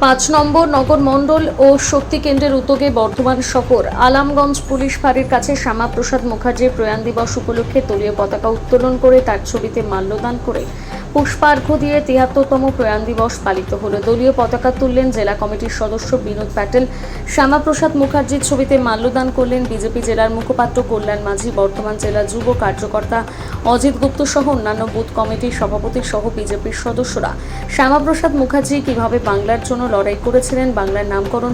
পাঁচ নম্বর নগর মণ্ডল ও শক্তি কেন্দ্রের উদ্যোগে বর্ধমান শহর আলামগঞ্জ পুলিশ ফাঁড়ির কাছে শ্যামাপ্রসাদ মুখার্জির প্রয়াণ দিবস উপলক্ষে দলীয় পতাকা উত্তোলন করে তার ছবিতে মাল্যদান করে পুষ্পার্ঘ্য দিয়ে ৭৩তম প্রয়াণ দিবস পালিত হলো। দলীয় পতাকা তুললেন জেলা কমিটির সদস্য বিনোদ প্যাটেল। শ্যামাপ্রসাদ মুখার্জির ছবিতে মাল্যদান করলেন বিজেপি জেলার মুখপাত্র কল্যাণ মাঝি, বর্ধমান জেলা যুব কার্যকর্তা অজিত গুপ্ত সহ অন্যান্য বুথ কমিটির সভাপতি সহ বিজেপির সদস্যরা। শ্যামাপ্রসাদ মুখার্জি কিভাবে বাংলার জন্য লড়াই করেছিলেন, বাংলার নামকরণ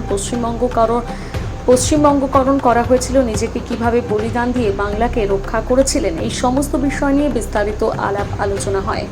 পশ্চিমবঙ্গকরণ করা হয়েছিল, নিজেকে কিভাবে বলিদান দিয়ে বাংলাকে রক্ষা করেছিলেন, এই সমস্ত বিষয় নিয়ে বিস্তারিত আলাপ আলোচনা হয়।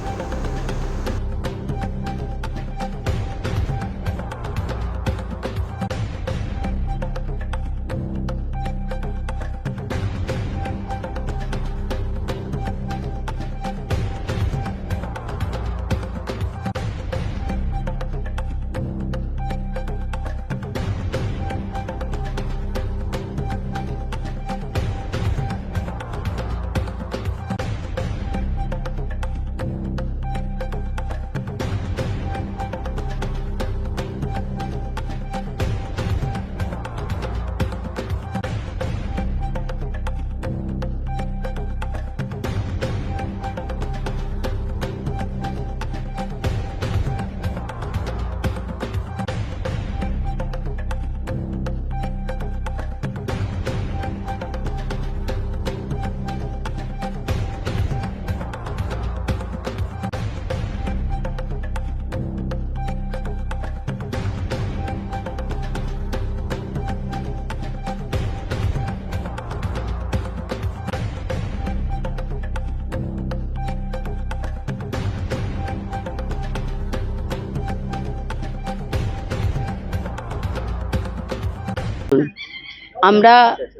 আমরা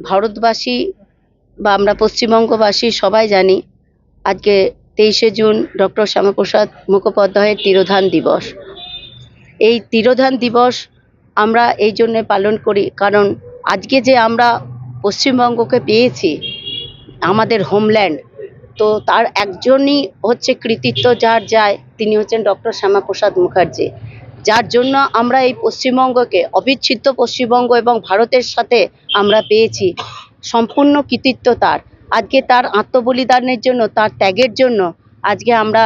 ভারতবাসী বা আমরা পশ্চিমবঙ্গবাসী সবাই জানি আজকে 23শে জুন ডক্টর শ্যামাপ্রসাদ মুখোপাধ্যায়ের তিরোধান দিবস। এই তিরোধান দিবস আমরা এই জন্য পালন করি কারণ আজকে যে আমরা পশ্চিমবঙ্গকে পেয়েছি, আমাদের হোমল্যান্ড, তো তার একজনই হচ্ছে কৃতিত্ব যার যায়, তিনি হচ্ছেন ডক্টর শ্যামাপ্রসাদ মুখার্জি, যার জন্য আমরা এই পশ্চিমবঙ্গকে অবিচ্ছেদ্য পশ্চিমবঙ্গ এবং ভারতের সাথে আমরা পেয়েছি। সম্পূর্ণ কৃতিত্ব তার। আজকে তার আত্মবলিদানের জন্য, তার ত্যাগের জন্য আজকে আমরা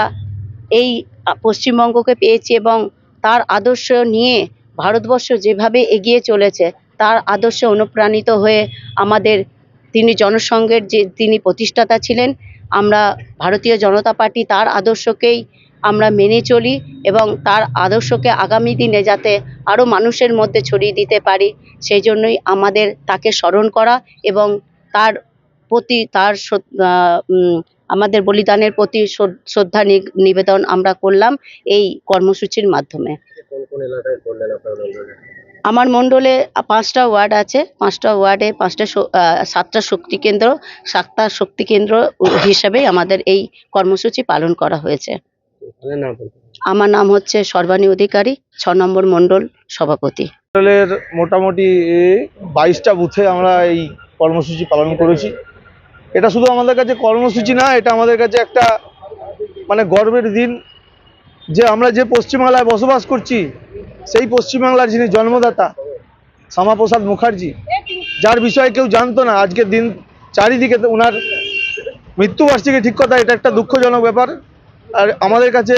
এই পশ্চিমবঙ্গকে পেয়েছি এবং তার আদর্শ নিয়ে ভারতবর্ষ যেভাবে এগিয়ে চলেছে, তার আদর্শে অনুপ্রাণিত হয়ে আমাদের তিনি জনসংঘের যে তিনি প্রতিষ্ঠাতা ছিলেন, আমরা ভারতীয় জনতা পার্টি তার আদর্শকেই আমরা মেনে চলি এবং তার আদর্শকে আগামী দিনে যাতে আরও মানুষের মধ্যে ছড়িয়ে দিতে পারি, সেই জন্যই আমাদের তাকে স্মরণ করা এবং তার প্রতি তার আমাদের বলিদানের প্রতি শ্রদ্ধা নিবেদন আমরা করলাম এই কর্মসূচির মাধ্যমে। আমার মণ্ডলে 5টা ওয়ার্ড আছে, 5টা ওয়ার্ডে 7টা শক্তি কেন্দ্র, 7টা শক্তি কেন্দ্র হিসেবে আমাদের এই কর্মসূচি পালন করা হয়েছে। আমার নাম হচ্ছে সর্বাণী অধিকারী, 6 নম্বর মণ্ডল সভাপতি। মণ্ডলের মোটামুটি 22টা বুথে আমরা এই কর্মসূচি পালন করেছি। এটা শুধু আমাদের কাছে কর্মসূচি না, এটা আমাদের কাছে একটা মানে গর্বের দিন যে আমরা যে পশ্চিমবাংলায় বসবাস করছি, সেই পশ্চিমবাংলার যিনি জন্মদাতা শ্যামাপ্রসাদ মুখার্জি, যার বিষয়ে কেউ জানতো না, আজকের দিন চারিদিকে ওনার মৃত্যুবার্ষিকী, ঠিক কথা, এটা একটা দুঃখজনক ব্যাপার। আর আমাদের কাছে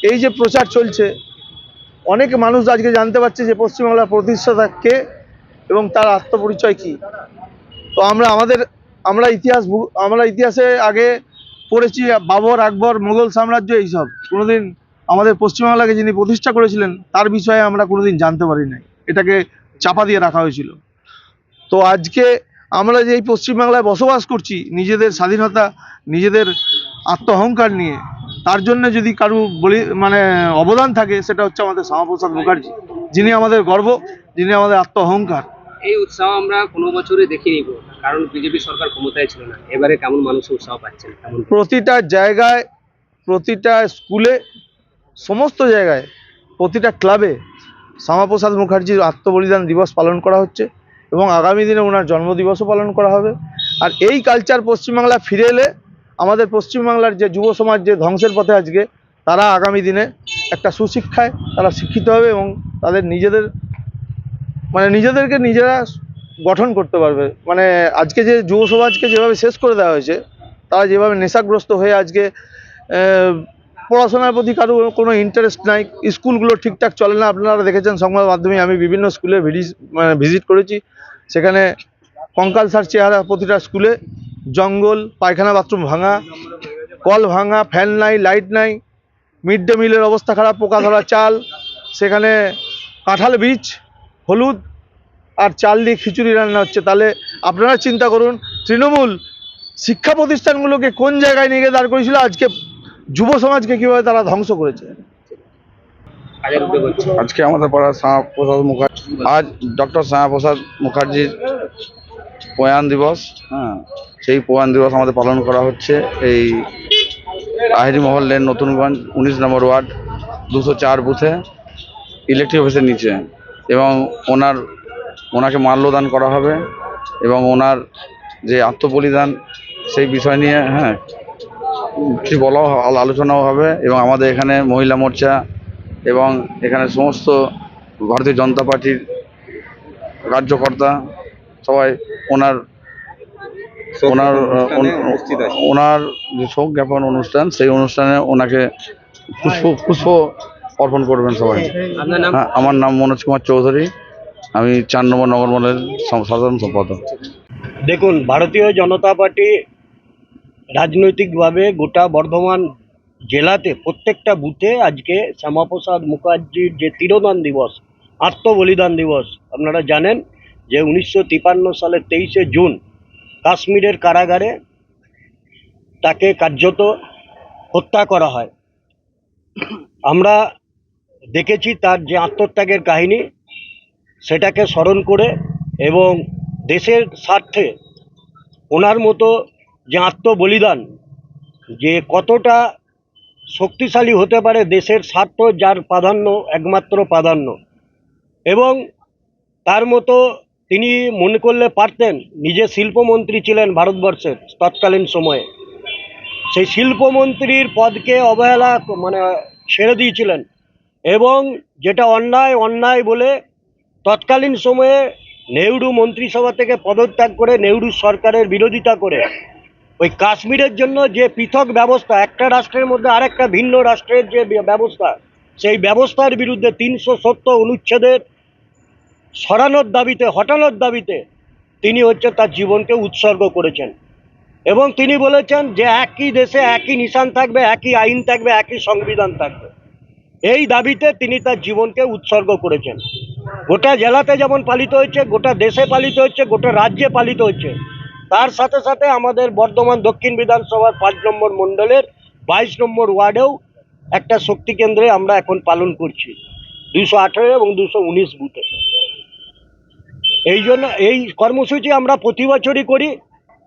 এই যে প্রচার চলছে, অনেক মানুষ আজকে জানতে পারছে যে পশ্চিমবাংলার প্রতিষ্ঠাতা কে এবং তার আত্মপরিচয় কি। তো আমরা ইতিহাসে আগে পড়েছি বাবর, আকবর, মোগল সাম্রাজ্য, এইসব। কোনোদিন আমাদের পশ্চিমবাংলাকে যিনি প্রতিষ্ঠা করেছিলেন তার বিষয়ে আমরা কোনোদিন জানতে পারি নাই, এটাকে চাপা দিয়ে রাখা হয়েছিল। তো আজকে আমরা যে এই পশ্চিমবাংলায় বসবাস করছি নিজেদের স্বাধীনতা, নিজেদের আত্ম অহংকার নিয়ে, তার জন্য যদি কারো অবদান থাকে, সেটা হচ্ছে আমাদের শ্যামাপ্রসাদ মুখার্জি, যিনি আমাদের গর্ব, যিনি আমাদের আত্ম অহংকার। এই উৎসাহ আমরা কোনো বছরে দেখিনি, কারণ বিজেপি সরকার ক্ষমতায় ছিল না। এবারে কেমন মানুষ উৎসাহ পাচ্ছেন? প্রতিটা জায়গায়, প্রতিটা স্কুলে, সমস্ত জায়গায়, প্রতিটা ক্লাবে শ্যামাপ্রসাদ মুখার্জির আত্মবলিদান দিবস পালন করা হচ্ছে এবং আগামী দিনে ওনার জন্মদিবসও পালন করা হবে। আর এই কালচার পশ্চিমবাংলা ফিরে এলে আমাদের পশ্চিমবাংলার যে যুব সমাজ যে ধ্বংসের পথে আজকে, তারা আগামী দিনে একটা সুশিক্ষায় তারা শিক্ষিত হবে এবং তাদের নিজেদেরকে নিজেরা গঠন করতে পারবে। মানে আজকে যে যুব সমাজকে যেভাবে শেষ করে দেওয়া হয়েছে, তারা যেভাবে নেশাগ্রস্ত হয়ে আজকে পড়াশোনার প্রতি কারো কোনো ইন্টারেস্ট নাই, স্কুলগুলো ঠিকঠাক চলে না। আপনারা দেখেছেন সংবাদ মাধ্যমে, আমি বিভিন্ন স্কুলে ভিজিট করেছি, সেখানে কঙ্কালসার চেহারা প্রতিটা স্কুলে, জঙ্গল, পায়খানা বাথরুম ভাঙা, কল ভাঙা, ফ্যান নাই, লাইট নাই, মিড ডে মিলের অবস্থা খারাপ, পোকা ধরা চাল, সেখানে কাঁঠাল বীজ, হলুদ আর চাল দিয়ে খিচুড়ি রান্না হচ্ছে। তাহলে আপনারা চিন্তা করুন, তৃণমূল শিক্ষা প্রতিষ্ঠানগুলোকে কোন জায়গায় নিয়ে গিয়ে দাঁড় করেছিল, আজকে যুব সমাজকে কীভাবে তারা ধ্বংস করেছে। কাজের উদ্যোগ হচ্ছে। আজকে আমাদের পাড়ার শ্যামাপ্রসাদ মুখার্জি, আজ ডক্টর শ্যামাপ্রসাদ মুখার্জির প্রয়াণ দিবস। সেই প্রয়াণ দিবস আমাদের পালন করা হচ্ছে এই আহিরি মহল লেন, নতুনগঞ্জ 19 নম্বর ওয়ার্ড 204 বুথে, ইলেকট্রিক অফিসের নিচে। এবং ওনাকে মাল্যদান করা হবে এবং ওনার যে আত্মবলিদান সেই বিষয় নিয়ে কিছু বলাও, আলোচনাও হবে। এবং আমাদের এখানে মহিলা মোর্চা এবং এখানে সমস্ত ভারতীয় জনতা পার্টির কার্যকর্তা সবাই ওনার যে শোক জ্ঞাপন অনুষ্ঠান, সেই অনুষ্ঠানে ওনাকে পুষ্প অর্পণ করবেন সবাই। আপনার নাম? আমার নাম মনোজ কুমার চৌধুরী, আমি 4 নম্বর নগর মণ্ডলের সাধারণ সম্পাদক। দেখুন, ভারতীয় জনতা পার্টি রাজনৈতিকভাবে গোটা বর্ধমান জেলাতে প্রত্যেকটা বুথে আজকে শ্যামাপ্রসাদ মুখার্জির যে তিরোধান দিবস, আত্মবলিদান দিবস, আপনারা জানেন যে 1953 সালের 23শে জুন কাশ্মীরের কারাগারে তাকে কার্যত হত্যা করা হয়। আমরা দেখেছি তার যে আত্মত্যাগের কাহিনী, সেটাকে স্মরণ করে এবং দেশের স্বার্থে ওনার মতো যে আত্মবলিদান, যে কতটা শক্তিশালী হতে পারে দেশের স্বার্থ, যার প্রাধান্য একমাত্র প্রাধান্য। এবং তার মতো তিনি মনে করলে পারতেন, নিজে শিল্পমন্ত্রী ছিলেন ভারতবর্ষের তৎকালীন সময়ে, সেই শিল্পমন্ত্রীর পদকে অবহেলা ছেড়ে দিয়েছিলেন। এবং যেটা অন্যায় বলে তৎকালীন সময়ে নেহরু মন্ত্রিসভা থেকে পদত্যাগ করে নেহরু সরকারের বিরোধিতা করে ওই কাশ্মীরের জন্য যে পৃথক ব্যবস্থা, একটা রাষ্ট্রের মধ্যে আরেকটা ভিন্ন রাষ্ট্রের যে ব্যবস্থা, সেই ব্যবস্থার বিরুদ্ধে 370 অনুচ্ছেদের হটানোর দাবিতে তিনি তার জীবনকে উৎসর্গ করেছেন। এবং তিনি বলেছেন যে একই দেশে একই নিশান থাকবে, একই আইন থাকবে, একই সংবিধান থাকবে। এই দাবিতে তিনি তার জীবনকে উৎসর্গ করেছেন। গোটা জেলাতে যেমন পালিত হচ্ছে, গোটা দেশে পালিত হচ্ছে, গোটা রাজ্যে পালিত হচ্ছে। তার সাথে সাথে আমাদের বর্ধমান দক্ষিণ বিধানসভার 5 নম্বর মণ্ডলের 22 নম্বর ওয়ার্ডেও একটা শক্তি কেন্দ্রে আমরা এখন পালন করছি 218 এবং 219 বুথে। এই জন্য এই কর্মসূচি আমরা প্রতি বছরই করি,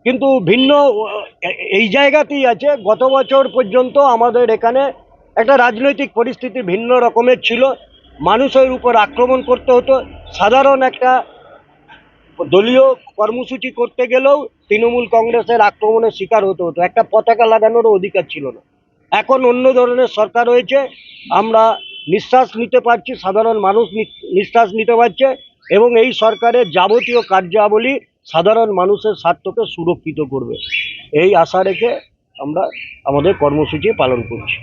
কিন্তু ভিন্ন এই জায়গাতেই আছে। গত বছর পর্যন্ত আমাদের এখানে একটা রাজনৈতিক পরিস্থিতি ভিন্ন রকমের ছিল, মানুষের উপর আক্রমণ করতে হতো। সাধারণ একটা দলীয় কর্মসূচি করতে গেলেও তৃণমূল কংগ্রেসের আক্রমণের শিকার হতে হতো, একটা পতাকা লাগানোরও অধিকার ছিল না। এখন অন্য ধরনের সরকার হয়েছে, আমরা নিঃশ্বাস নিতে পারছি, সাধারণ মানুষ নিঃশ্বাস নিতে পারছে এবং এই সরকারের যাবতীয় কার্যাবলী সাধারণ মানুষের স্বার্থকে সুরক্ষিত করবে, এই আশা রেখে আমরা আমাদের কর্মসূচি পালন করছি।